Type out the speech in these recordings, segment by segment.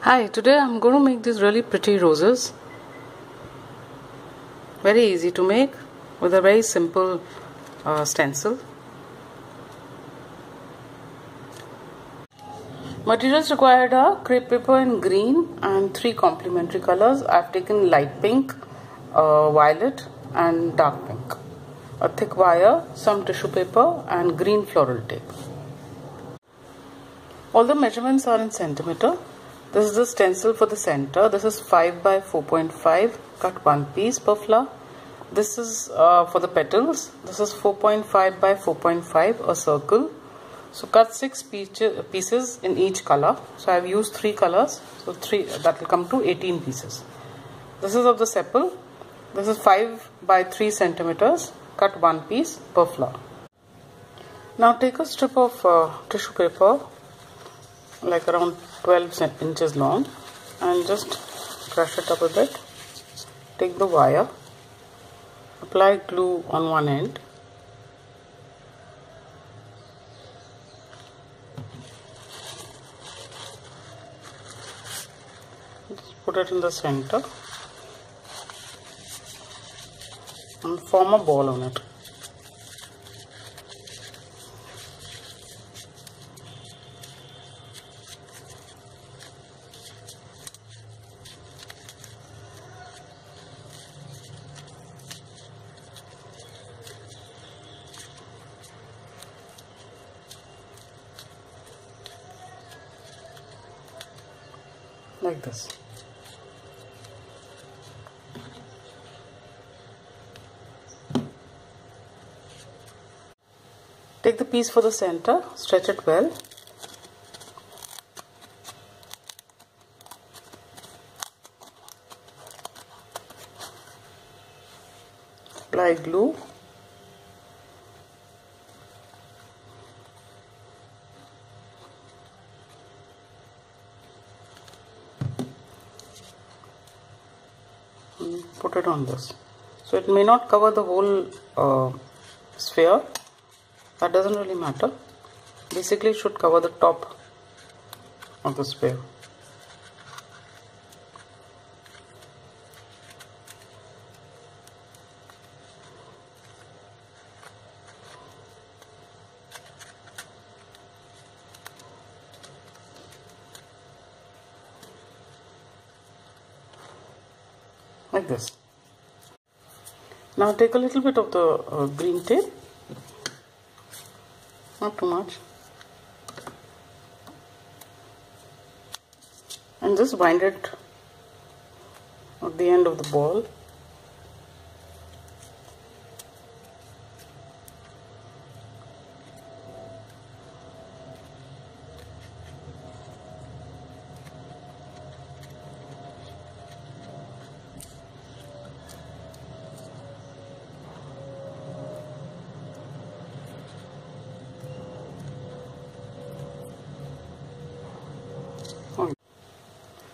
Hi, today I'm going to make these really pretty roses. Very easy to make with a very simple stencil. Materials required are crepe paper in green and 3 complementary colors. I've taken light pink, violet and dark pink. A thick wire, some tissue paper and green floral tape. All the measurements are in centimeter. This is the stencil for the center. This is 5 by 4.5. Cut 1 piece per flower. This is for the petals. This is 4.5 by 4.5, a circle. So cut 6 pieces in each color. So I have used 3 colors. So that will come to 18 pieces. This is of the sepal. This is 5 by 3 centimeters. Cut 1 piece per flower. Now take a strip of tissue paper, like around 12 inches long, and just brush it up a bit. Take the wire, apply glue on one end, just put it in the center and form a ball on it. Like this. Take the piece for the center, stretch it well. Apply glue. Put it on this. So it may not cover the whole sphere. That doesn't really matter. Basically it should cover the top of the sphere. Like this. Now take a little bit of the green tape, not too much, and just bind it at the end of the ball.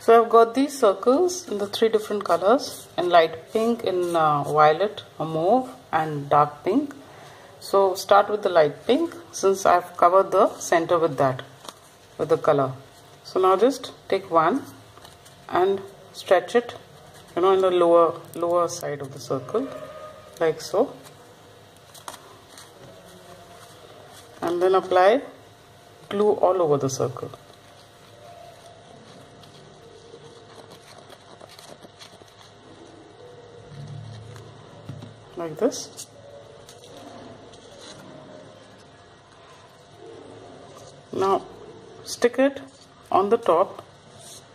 So I've got these circles in the 3 different colors, in light pink, in violet or mauve and dark pink. So start with the light pink, since I've covered the center with that, with the color. So now just take one and stretch it, in the lower side of the circle, like so. And then apply glue all over the circle. Like this. Now stick it on the top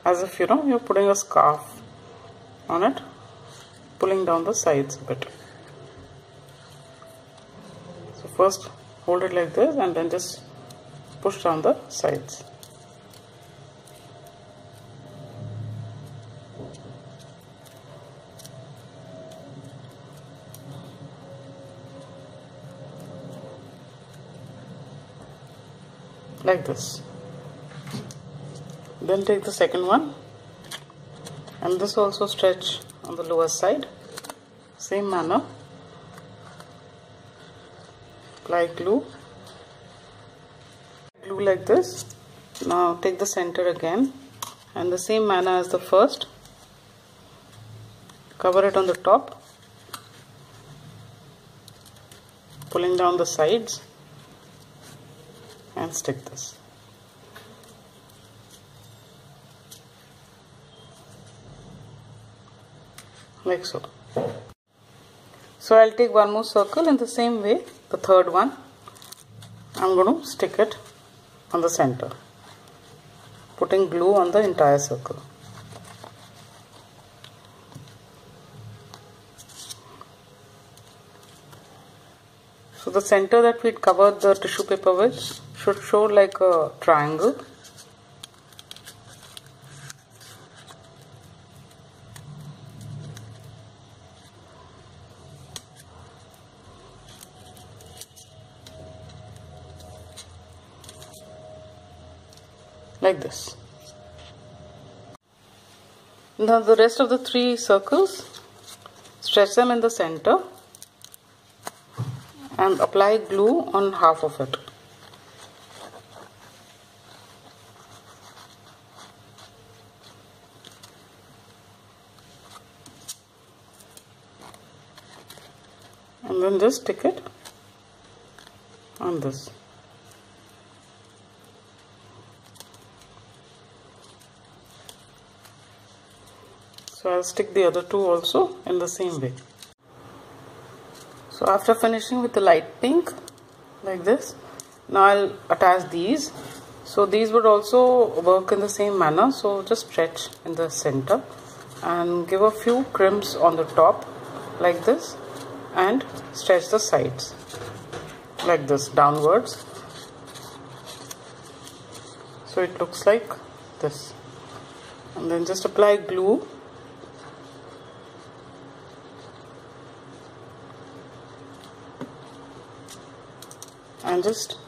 as if you're putting a scarf on it, pulling down the sides a bit. So first hold it like this and then just push down the sides. Like this. Then take the second one and this also stretch on the lower side, same manner. Apply glue like this. Now take the center again and the same manner as the first, cover it on the top, pulling down the sides, and stick this. Like so. So I'll take one more circle in the same way, the third one. I'm going to stick it on the center, putting glue on the entire circle. So the center that we'd covered the tissue paper with should show like a triangle. Like this. Now the rest of the 3 circles, stretch them in the center and apply glue on half of it. And then just stick it on this. So I'll stick the other 2 also in the same way. So after finishing with the light pink like this, now I'll attach these. So these would also work in the same manner. So just stretch in the center and give a few crimps on the top like this, and stretch the sides like this downwards. So it looks like this, and then just apply glue and just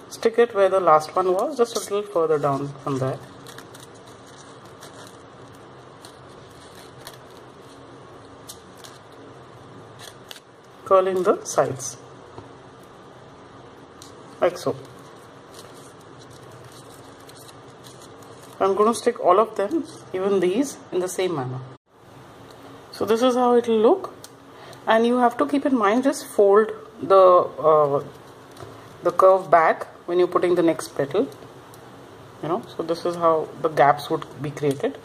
stick it where the last one was, just a little further down from there. Curling the sides like so. I'm going to stick all of them, even these, in the same manner. So this is how it will look, and you have to keep in mind, just fold the curve back when you're putting the next petal, so this is how the gaps would be created.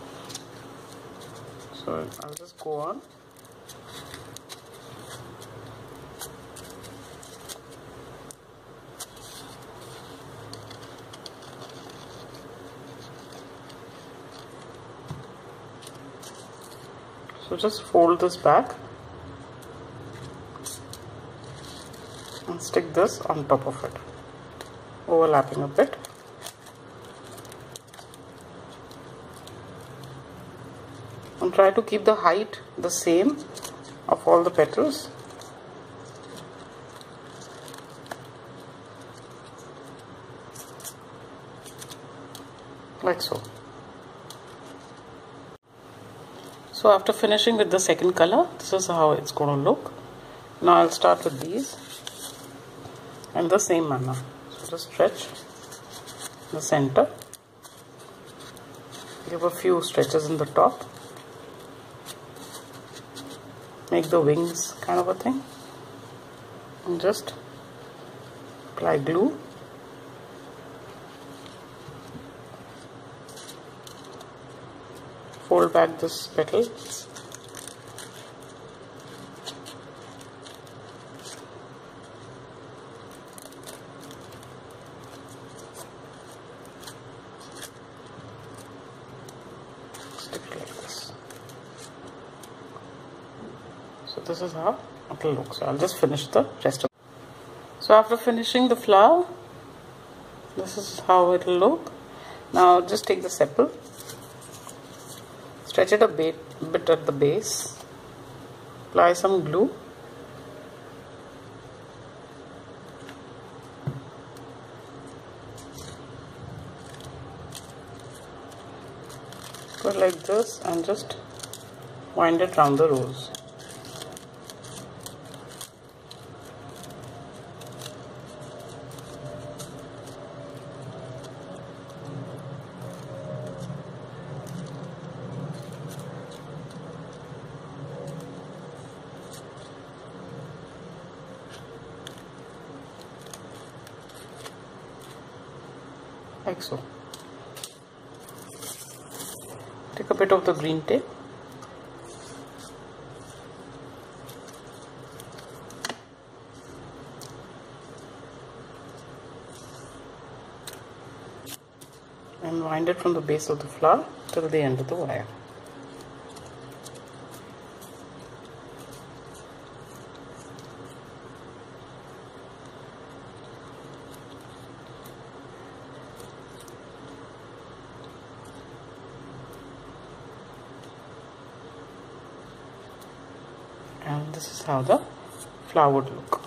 So I'll just go on. So just fold this back and stick this on top of it, overlapping a bit. And try to keep the height the same of all the petals. Like so. So after finishing with the second color, this is how it's going to look. Now I'll start with these in the same manner. So just stretch the center, give a few stretches in the top, make the wings kind of a thing, and just apply glue. Fold back this petal. Stick it like this. So this is how it will look. So I'll just finish the rest of it. So after finishing the flower, this is how it will look. Now just take the sepal, stretch it a bit at the base, apply some glue, go like this and just wind it round the rose. like so. Take a bit of the green tape. And wind it from the base of the flower till the end of the wire. And this is how the flower would look.